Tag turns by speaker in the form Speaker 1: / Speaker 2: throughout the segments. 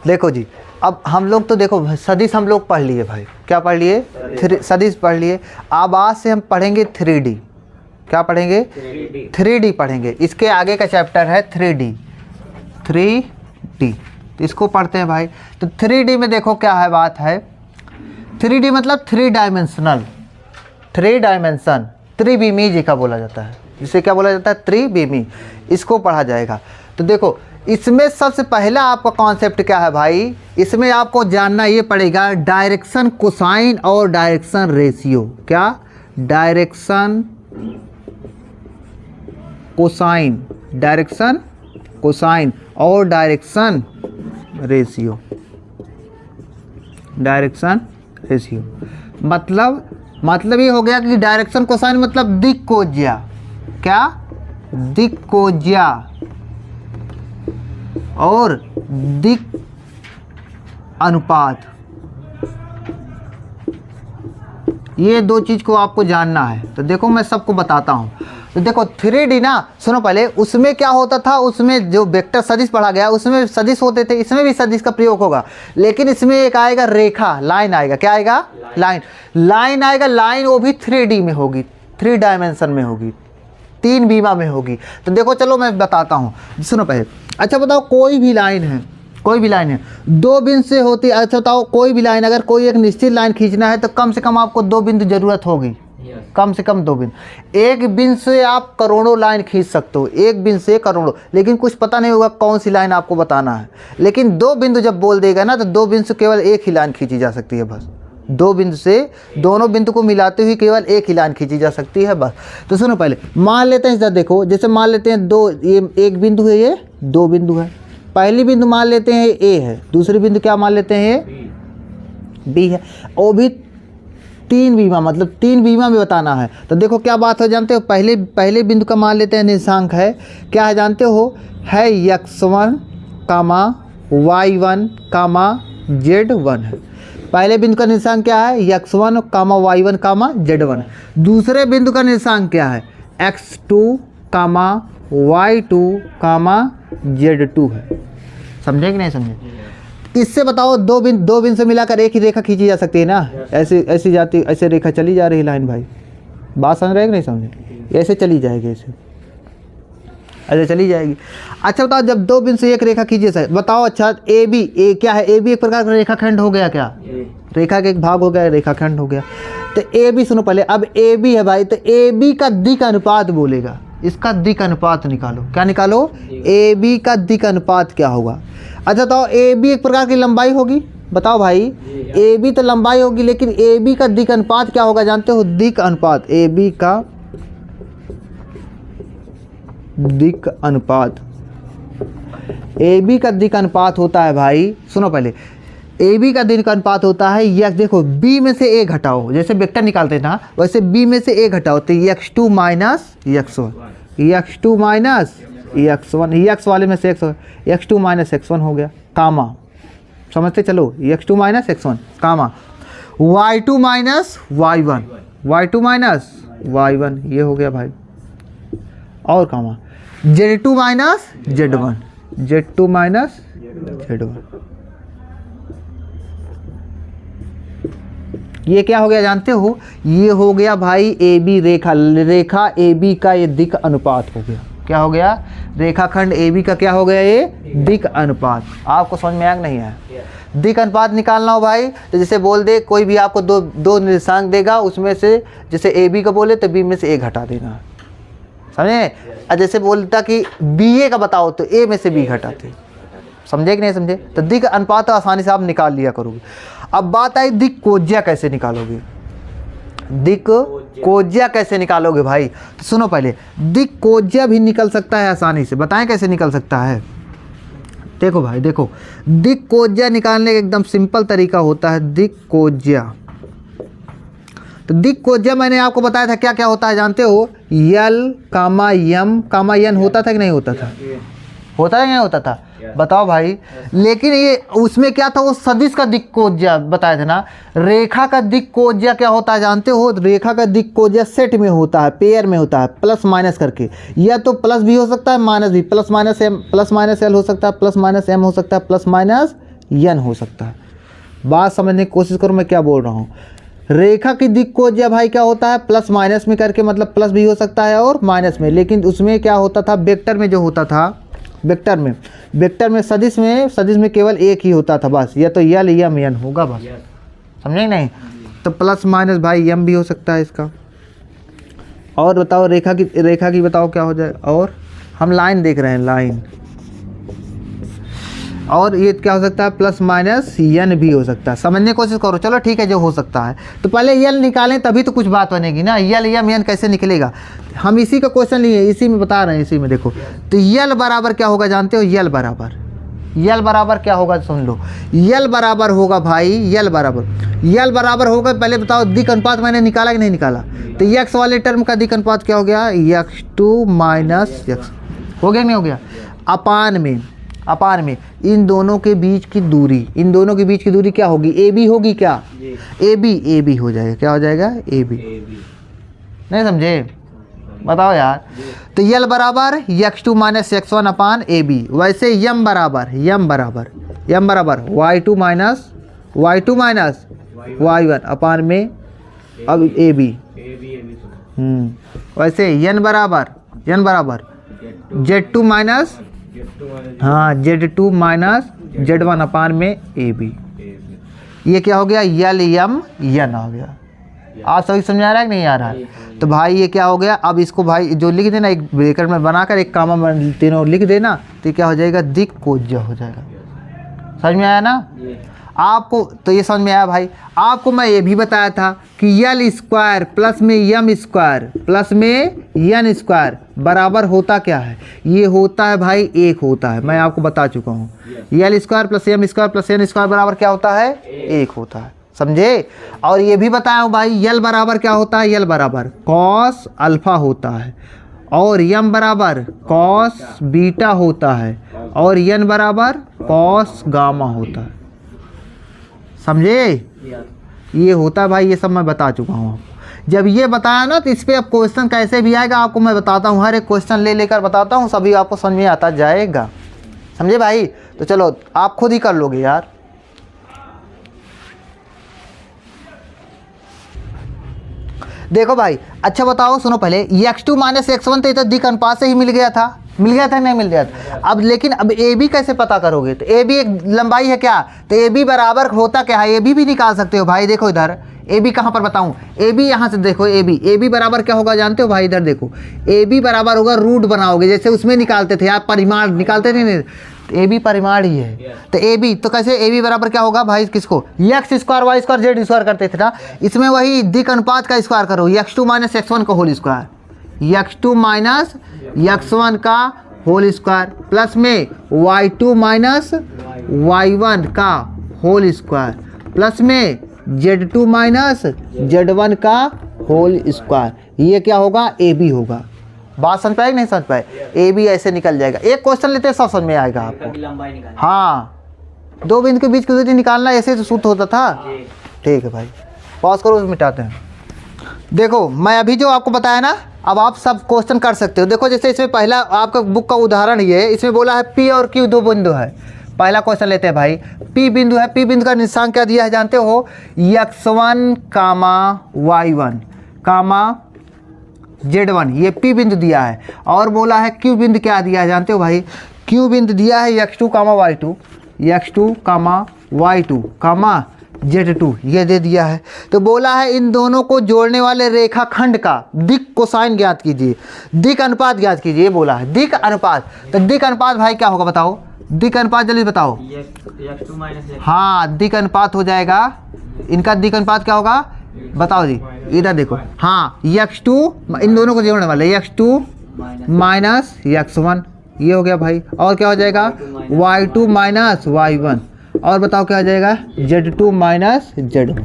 Speaker 1: देखो जी, अब हम लोग तो देखो सदिश हम लोग पढ़ लिए भाई, क्या पढ़ लिए? सदिश पढ़ लिए। अब आज से हम पढ़ेंगे 3D। क्या पढ़ेंगे? 3D पढ़ेंगे। इसके आगे का चैप्टर है 3D। 3D इसको पढ़ते हैं भाई। तो 3D में देखो क्या है, बात है 3D मतलब 3 डायमेंशनल, 3 डायमेंशन, त्रिविमी का बोला जाता है, जिसे क्या बोला जाता है? त्रिविमी। इसको पढ़ा जाएगा। तो देखो इसमें सबसे पहला आपका कॉन्सेप्ट क्या है भाई? इसमें आपको जानना ये पड़ेगा डायरेक्शन कोसाइन और डायरेक्शन रेशियो। क्या? डायरेक्शन कोसाइन, डायरेक्शन कोसाइन और डायरेक्शन रेशियो। डायरेक्शन रेशियो मतलब ये हो गया कि डायरेक्शन कोसाइन मतलब दिक कोज्या। क्या? दिक कोज्या और दिक अनुपात, ये दो चीज़ को आपको जानना है। तो देखो मैं सबको बताता हूँ। तो देखो 3D ना, सुनो पहले, उसमें क्या होता था, उसमें जो वेक्टर सदिश पढ़ा गया उसमें सदिश होते थे, इसमें भी सदिश का प्रयोग होगा, लेकिन इसमें एक आएगा रेखा, लाइन आएगा। क्या आएगा? लाइन आएगा। लाइन वो भी 3D में होगी, 3 डायमेंशन में होगी, 3 बीमा में होगी। तो देखो चलो मैं बताता हूँ, सुनो पहले। अच्छा बताओ, कोई भी लाइन है, कोई भी लाइन है 2 बिंदु से होती है। अच्छा बताओ, कोई भी लाइन, अगर कोई एक निश्चित लाइन खींचना है तो कम से कम आपको 2 बिंदु जरूरत होगी, कम से कम 2 बिंदु। एक बिंदु से आप करोड़ों लाइन खींच सकते हो, एक बिंदु से करोड़ों, लेकिन कुछ पता नहीं होगा कौन सी लाइन आपको बताना है। लेकिन 2 बिंदु जब बोल देगा ना, तो 2 बिंदु से केवल एक ही लाइन खींची जा सकती है बस। 2 बिंदु से दोनों बिंदु को मिलाते हुए केवल एक ही लाइन खींची जा सकती है बस। तो सुनो पहले, मान लेते हैं इधर देखो, जैसे मान लेते हैं 2, ये एक बिंदु है, ये 2 बिंदु है। पहली बिंदु मान लेते हैं ए है, दूसरी बिंदु क्या मान लेते हैं? बी है। वो भी 3 बीमा, मतलब 3 बीमा में बताना है। तो देखो क्या बात है जानते हो? पहले बिंदु का मान लेते हैं निर्देशांक है, क्या है जानते हो? है x1, y1, z1 है। पहले बिंदु का निर्देशांक क्या है? x1, y1, z1। दूसरे बिंदु का निर्देशांक क्या है? x2, y2, z2 है। समझे कि नहीं समझे? इससे बताओ, 2 बिंदु से मिलाकर एक ही रेखा खींची जा सकती है ना? ऐसे रेखा चली जा रही है लाइन भाई, बात समझ रहे कि नहीं समझे? ऐसे चली जाएगी, ऐसे चली जाएगी। अच्छा बताओ, जब 2 बिंदु से एक रेखा खींची जाए, बताओ। अच्छा ए क्या है? ए भी एक प्रकार का रेखाखंड हो गया। क्या? रेखा का एक भाग हो गया, रेखाखंड हो गया। तो ए बी, सुनो पहले, अब ए बी है भाई, तो ए बी का दिक अनुपात बोलेगा, इसका दिक अनुपात निकालो। क्या निकालो? ए बी का दिक अनुपात क्या होगा? अच्छा तो ए बी एक प्रकार की लंबाई होगी, बताओ भाई। ए बी तो लंबाई होगी, लेकिन ए बी का दिक अनुपात क्या होगा जानते हो? दिक अनुपात, ए बी का दिक अनुपात, ए बी का दिक अनुपात होता है भाई, सुनो पहले, ए बी का दिक अनुपात होता है यह, देखो बी में से ए घटाओ, जैसे वेक्टर निकालते हैं ना, वैसे बी में से ए घटाओ, तो x2 minus x1, x2 minus x1, x वाले में से x2 माइनस x1 हो गया, कामा, समझते चलो, x2 माइनस x1 कामा, y2 minus y1, y2 minus y1 ये हो गया भाई, और कामा z2 minus z1, z2 minus z1, ये क्या हो गया जानते हो? ये हो गया भाई A B Rekha A B का ये दिक अनुपात हो गया। क्या हो गया? रेखाखंड ए बी का क्या हो गया? ये दिक अनुपात। आपको समझ में आया नहीं है? दिक अनुपात निकालना हो भाई, तो जैसे बोल दे कोई भी आपको दो निर्देशांक देगा, उसमें से जैसे ए बी का बोले तो बी में से ए घटा देना, समझे? और जैसे बोलता कि बी ए का बताओ तो ए में से बी घटाते, समझे कि नहीं समझे? तो दिक अनुपात तो आसानी से आप निकाल लिया करोगे। अब बात आई दिक कोज्या कैसे निकालोगे? दिक कोज्या कैसे निकालोगे भाई? तो सुनो पहले, दिक कोज्या भी निकल सकता है आसानी से, बताएं कैसे निकल सकता है? देखो भाई देखो, दिक कोज्या निकालने का एकदम सिंपल तरीका होता है दिक कोज्या। तो दिक कोज्या मैंने आपको बताया था क्या क्या होता है जानते हो? यल कामा यम कामा यन होता था कि नहीं होता था? होता है नहीं होता था? बताओ भाई। लेकिन ये उसमें क्या था, वो सदिश का दिक्कोज्या बताया था ना। रेखा का दिक्कोज्या क्या होता है जानते हो? रेखा का दिक्कोज्या सेट में होता है, पेयर में होता है, प्लस माइनस करके। या तो प्लस भी हो सकता है, माइनस भी, plus minus M, plus minus L हो सकता है, प्लस माइनस एम हो सकता है, प्लस माइनस एन हो सकता है। बात समझने की कोशिश करो मैं क्या बोल रहा हूँ। रेखा की दिक्कोज्या भाई क्या होता है, प्लस माइनस में करके, मतलब प्लस भी हो सकता है और माइनस में। लेकिन उसमें क्या होता था, वेक्टर में जो होता था, वेक्टर में सदिश में केवल एक ही होता था बस, या तो यल या एन होगा बस। समझे नहीं? तो प्लस माइनस भाई एम भी हो सकता है इसका। और बताओ रेखा की बताओ क्या हो जाए। और हम लाइन देख रहे हैं, लाइन। और ये क्या हो सकता है, प्लस माइनस एन भी हो सकता है। समझने की कोशिश करो। चलो ठीक है, जो हो सकता है। तो पहले यल निकालें तभी तो कुछ बात बनेगी ना। यल या एन कैसे निकलेगा? हम इसी का क्वेश्चन लिए, इसी में बता रहे हैं, इसी में देखो। तो यल बराबर क्या होगा जानते हो? यल बराबर क्या होगा सुन लो। यल बराबर होगा भाई, यल बराबर होगा। पहले बताओ दिक अनुपात मैंने निकाला कि नहीं निकाला? तो यक्स वाले टर्म का दिक अनुपात क्या हो गया, x2 माइनस यक्स। हो गया नहीं हो गया? अपान में इन दोनों के बीच की दूरी क्या होगी? ए बी होगी क्या? ए बी हो जाएगा। क्या हो जाएगा? A B. नहीं समझे? बताओ यार। तो यल बराबर x2 minus x1 upon A B. वैसे यम बराबर y2 माइनस y1 अपान में अब ए बी। वैसे यन बराबर z2 minus z2 minus z1 अपान में ए बी। ये क्या हो गया? यल यम यन हो गया। आप सभी समझ आ रहा है कि नहीं आ रहा है? तो भाई ये क्या हो गया? अब इसको भाई जो लिख देना, एक ब्रैकेट में बनाकर एक कामा तीनों लिख देना, तो क्या हो जाएगा? दिक्कोज्या हो जाएगा। समझ में आया ना आपको? तो ये समझ में आया भाई। आपको मैं ये भी बताया था कि यल स्क्वायर प्लस में यम स्क्वायर प्लस में एन स्क्वायर बराबर होता क्या है? ये होता है भाई एक होता है। मैं आपको बता चुका हूँ। L square plus M square plus N square बराबर क्या होता है? एक होता है। समझे? और ये भी बताया हूँ भाई, यल बराबर क्या होता है? यल बराबर कॉस अल्फा होता है, और यम बराबर कॉस बीटा होता है, और एन बराबर कॉस गामा होता है। समझे? ये होता है भाई, ये सब मैं बता चुका हूँ आपको। जब ये बताया ना, तो इस पर अब क्वेश्चन कैसे भी आएगा आपको मैं बताता हूँ। हर एक क्वेश्चन लेकर बताता हूँ, सभी आपको समझ में आता जाएगा। समझे भाई? तो चलो आप खुद ही कर लोगे यार। देखो भाई, अच्छा बताओ, सुनो पहले। x2 माइनस x1 तो दिक अनुपात से ही मिल गया था नहीं मिल गया था? अब लेकिन अब ए बी कैसे पता करोगे? तो ए बी एक लंबाई है क्या? तो ए बी बराबर होता क्या है? ए बी भी निकाल सकते हो भाई। देखो इधर ए बी कहाँ पर बताऊँ? ए बी यहाँ से देखो, ए बी बराबर क्या होगा जानते हो भाई? इधर देखो, ए बी बराबर होगा, रूट बनाओगे जैसे उसमें निकालते थे आप, परिमाण निकालते थे नहीं? ए बी परिमाण ही है। तो ए बी तो कैसे? ए बी बराबर क्या होगा भाई? किसको? X square Y square Z square करते थे ना, इसमें वही दिक अनुपात का स्क्वायर करो, x2 माइनस x1 का whole square, x2 minus x1 का होल स्क्वायर प्लस में y2 माइनस y1 का होल स्क्वायर प्लस में z2 माइनस z1 का होल स्क्वायर। ये क्या होगा? ए बी होगा। बात समझ पाए कि नहीं समझ पाए? ए बी ऐसे निकल जाएगा। एक क्वेश्चन लेते हैं, सब समझ में आएगा आपको। हाँ, दो बिंदु के बीच की दूरी निकालना ऐसे तो सूत्र होता था। ठीक है भाई, पॉज करो, मिटाते हैं। देखो मैं अभी जो आपको बताया ना, अब आप सब क्वेश्चन कर सकते हो। देखो जैसे इसमें पहला आपका बुक का उदाहरण ये है, इसमें बोला है पी और क्यू दो बिंदु है। पहला क्वेश्चन लेते हैं भाई। पी बिंदु है, पी बिंदु का निशान क्या दिया है जानते हो? x1 कामा y1 कामा z1, ये पी बिंदु दिया है। और बोला है क्यू बिंदु क्या दिया है जानते हो भाई? क्यू बिंदु दिया है x2 कामा y2 कामा z2, ये दे दिया है। तो बोला है इन दोनों को जोड़ने वाले रेखाखंड का दिक कोसाइन ज्ञात कीजिए, दिक अनुपात ज्ञात कीजिए, ये बोला है दिक अनुपात। तो दिक अनुपात भाई क्या होगा बताओ? दिक अनुपात जल्दी बताओ। हाँ, दिक अनुपात हो जाएगा। इनका दिक अनुपात क्या होगा बताओ जी? इधर देखो, हाँ x2, इन दोनों को जोड़ने वाले x2 माइनस x1, ये हो गया भाई। और क्या हो जाएगा? y2 minus y1। और बताओ क्या हो जाएगा? z2 minus z1।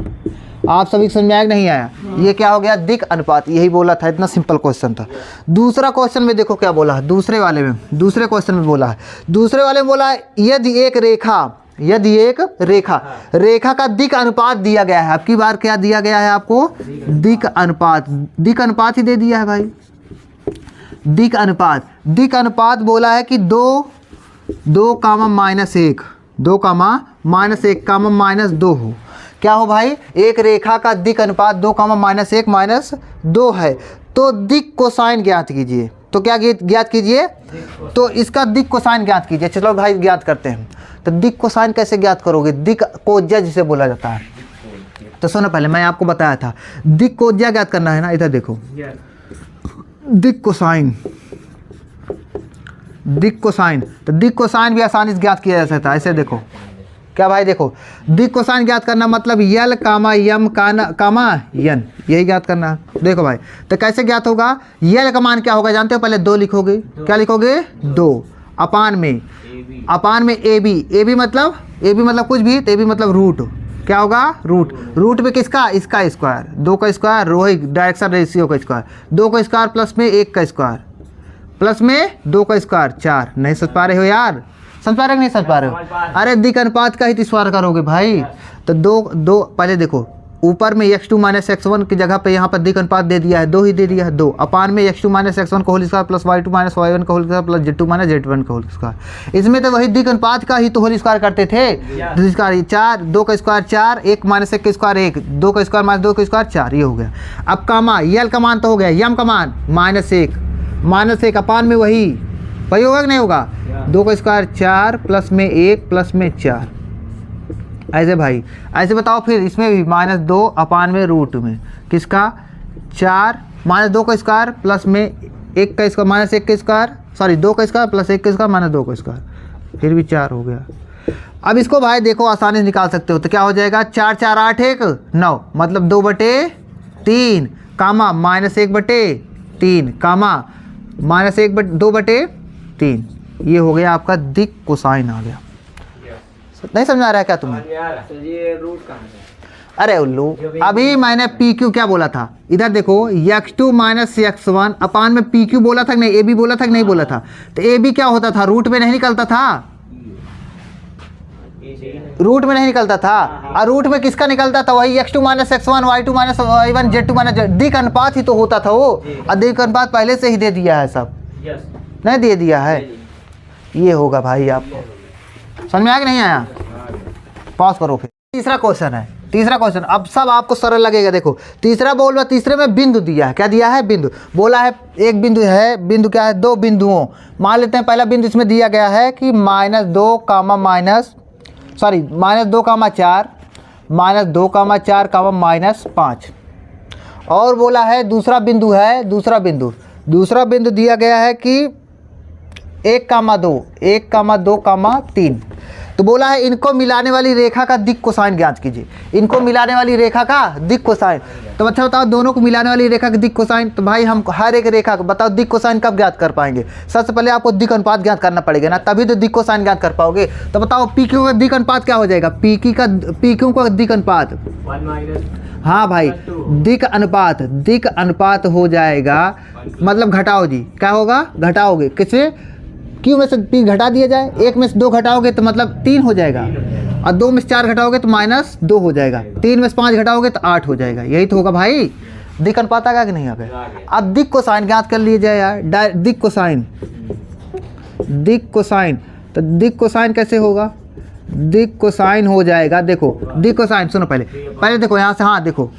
Speaker 1: आप सभी को समझ में आया कि नहीं आया? ये क्या हो गया? दिक् अनुपात। यही बोला था, इतना सिंपल क्वेश्चन था। दूसरा क्वेश्चन में देखो क्या बोला है, दूसरे क्वेश्चन में बोला है, दूसरे वाले में बोला है यदि एक रेखा का दिक् अनुपात दिया गया है। अब की बार क्या दिया गया है आपको? दिक् अनुपात ही दे दिया है भाई। दिक् अनुपात बोला है कि 2 कामा -1 -2 हो। क्या हो भाई? एक रेखा का दिक् अनुपात 2 कामा -1 -2 है। तो दिक् कोसाइन ज्ञात कीजिए। तो क्या ज्ञात कीजिए? तो इसका दिक् कोसाइन ज्ञात कीजिए। चलो भाई ज्ञात करते हैं। तो दिक् कोसाइन कैसे ज्ञात करोगे? दिक् कोज्या जिसे बोला जाता है। तो सुनो, पहले मैं आपको बताया था दिक् कोज्या ज्ञात करना है ना। इधर देखो, दिक् कोसाइन। तो दिक् कोसाइन भी आसानी से ज्ञात किया जा सकता है। ऐसे देखो क्या भाई, देखो दिक् कोसाइन ज्ञात करना मतलब यल कामा यम कामा यन, यही ज्ञात करना है। देखो भाई, तो कैसे ज्ञात होगा? यल का मान क्या होगा जानते हो? पहले 2 लिखोगे। क्या लिखोगे? 2 अपान में ए बी मतलब कुछ भी, तो ए बी मतलब रूट। क्या होगा? रूट में किसका? इसका स्क्वायर, 2 का स्क्वायर, रोहित डायरेक्शन रेशियो का स्क्वायर, 2 का स्क्वायर प्लस में 1 का स्क्वायर प्लस में 2 का स्क्वायर 4। नहीं समझ पा रहे हो यार? समझ पा रहे हो नहीं समझ पा रहे हो? अरे दिक् अनुपात का ही स्क्वायर करोगे भाई। तो 2 पहले देखो, ऊपर में x2 - x1 की जगह पे यहाँ पर दिक् अनुपात दे दिया है, 2 ही दे दिया है। 2 अपान में x2 - x1 का whole square plus y2 - y1 का whole square plus z2 - z1 का होल स्क्वायर। इसमें तो वही दिक् अनुपात का ही तो होल स्क्वायर करते थे। 4, 2 का स्क्वायर 4, 1 - 1 का स्क्वायर 1, 2 का स्क्वायर - 2 का स्क्वायर 4, ये हो गया। अब कामा यल का मान तो हो गया, यम का मान -1 अपान में वही होगा कि नहीं होगा? 2 का स्क्वायर 4 प्लस में 1 प्लस में 4। ऐसे भाई, ऐसे बताओ फिर इसमें भी -2 अपान में रूट में किसका? 4 -2 का स्क्वायर प्लस में 1 का स्क्वायर -1 का स्क्वायर, सॉरी 2 का स्क्वायर प्लस 1 का स्क्वायर -2 का स्क्वायर, फिर भी 4 हो गया। अब इसको भाई देखो आसानी से निकाल सकते हो। तो क्या हो जाएगा? 4 4 8 1 9 मतलब 2/3 कामा -1/3 कामा -2/3। ये हो गया आपका दिक् कोसाइन आ गया। नहीं समझ आ रहा है क्या तुम्हें?
Speaker 2: ये रूट कहाँ है?
Speaker 1: अरे उल्लू, अभी मैंने पी क्यू क्या बोला था? इधर देखो, x2 - x1 अपान में पी क्यू बोला था कि नहीं? ए बी बोला था कि नहीं बोला था? तो ए बी क्या होता था? रूट में नहीं निकलता था। और रूट में किसका निकलता था? वही x2 - x1 y2 - y1 z2 दिक् अनुपात ही तो होता था वो। और दिक् अनुपात पहले से ही दे दिया है सब, नहीं दे दिया है? ये होगा भाई। आपको समझ में आया कि नहीं आया? पॉज करो फिर। तीसरा क्वेश्चन है, अब सब आपको सरल लगेगा। देखो तीसरे में बिंदु दिया है। क्या दिया है? बिंदु बोला है। एक बिंदु है, बिंदु क्या है? 2 बिंदुओं मान लेते हैं। पहला बिंदु इसमें दिया गया है कि -2 कामा -4 कामा -5। और बोला है दूसरा बिंदु दिया गया है कि 1 कामा 2 कामा 3। तो बोला है इनको मिलाने वाली रेखा का दिक् कोसाइन ज्ञात कीजिए। इनको मिलाने वाली रेखा का दिक् कोसाइन। तो अच्छा बताओ, दोनों को मिलाने वाली रेखा का दिक् कोसाइन। तो भाई हम हर एक रेखा को बताओ दिक् कोसाइन कब ज्ञात कर पाएंगे? सबसे पहले आपको दिक् अनुपात ज्ञात करना पड़ेगा ना, तभी तो दिक् कोसाइन ज्ञात कर पाओगे। तो बताओ पी क्यू का दिक् अनुपात क्या हो जाएगा? पी क्यू का दिक् अनुपात, हाँ भाई, दिक् अनुपात हो जाएगा। मतलब घटाओ जी, क्या होगा? घटाओगे किससे? क्यों में से 3 घटा दिया जाए। 1 में से 2 घटाओगे तो मतलब 3 हो जाएगा, और 2 में से 4 घटाओगे तो -2 हो जाएगा, 3 में से 5 घटाओगे तो 8 हो जाएगा। यही तो होगा भाई। दिक् अनुपात आ गया कि नहीं आ गया? अब दिक् कोसाइन ज्ञात कर लिए जाए यार। दिक् कोसाइन, तो दिक् कोसाइन कैसे होगा? दिक् कोसाइन हो जाएगा, देखो दिक् कोसाइन सुनो पहले देखो यहाँ से, हाँ देखो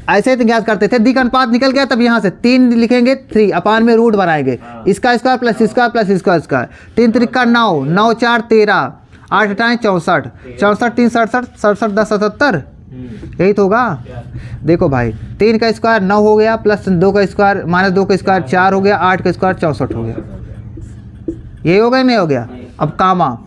Speaker 1: ऐसे तो ज्ञात करते थे। दिक् अनुपात निकल गया, तब यहाँ से 3 लिखेंगे, 3 अपान में रूट बनाएंगे, इसका स्क्वायर प्लस इसका प्लस इसका स्क्वायर। 3 त्रिका 9, 9 4 13, 8 8 64, 64 3 67, 67 10 77। यही तो होगा। देखो भाई 3 का स्क्वायर 9 हो गया, प्लस 2 का स्क्वायर -2 का स्क्वायर 4 हो गया, 8 का स्क्वायर 64 हो गया। यही हो गया नहीं हो गया? अब कामा,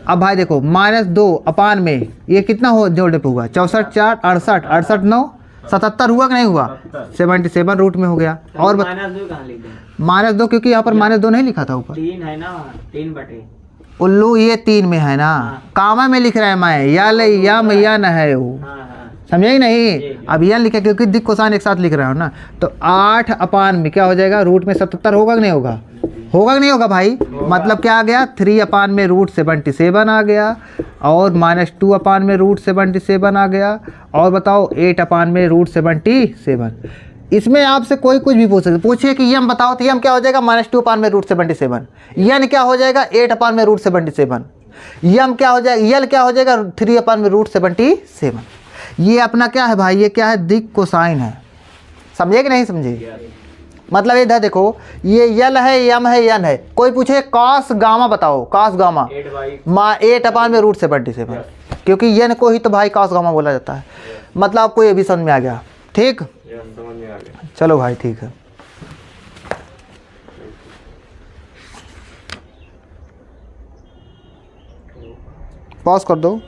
Speaker 1: अब भाई देखो -2 अपान में ये कितना हो जोड़ने पे हुआ? 64 4 68, 68 9 77 हुआ कि नहीं हुआ? 77 रूट में हो गया। और -2 क्योंकि यहाँ पर -2 नहीं लिखा था ऊपर,
Speaker 2: 3 है ना, 3/।
Speaker 1: उल्लू ये 3 में है ना, कामा में लिख रहा है मैं, या ले या मैया न है वो। समझे कि नहीं? अब यन लिखा क्योंकि दिक कोसाइन एक साथ लिख रहा हूँ ना, तो 8 अपान में क्या हो जाएगा, रूट में 77 होगा कि नहीं होगा? होगा कि नहीं होगा भाई? मतलब क्या आ गया, 3 अपान में रूट 77 आ गया, और -2 अपान में रूट 77 आ गया, और बताओ 8 अपान में रूट 77। इसमें आपसे कोई कुछ भी पूछ सकते, पूछिए कि यम बताओ, तो यम क्या हो जाएगा, -2 अपान में रूट 77, यन क्या हो जाएगा 8 अपान में रूट 77, यम क्या हो जाएगा, यल क्या हो जाएगा 3 अपान में रूट 77। ये अपना क्या है भाई, ये क्या है, दिक कोसाइन है। समझे कि नहीं समझे? मतलब इधर देखो, ये यल है, यम है, यन है, कोई पूछे कॉस गामा बताओ, कॉस गामा 8 अपान में रूट 77, क्योंकि यन को ही तो भाई कॉस गामा बोला जाता है। मतलब आपको ये भी समझ में आ गया? ठीक,
Speaker 3: समझ में आ गया।
Speaker 1: चलो भाई ठीक है। पॉज कर दो।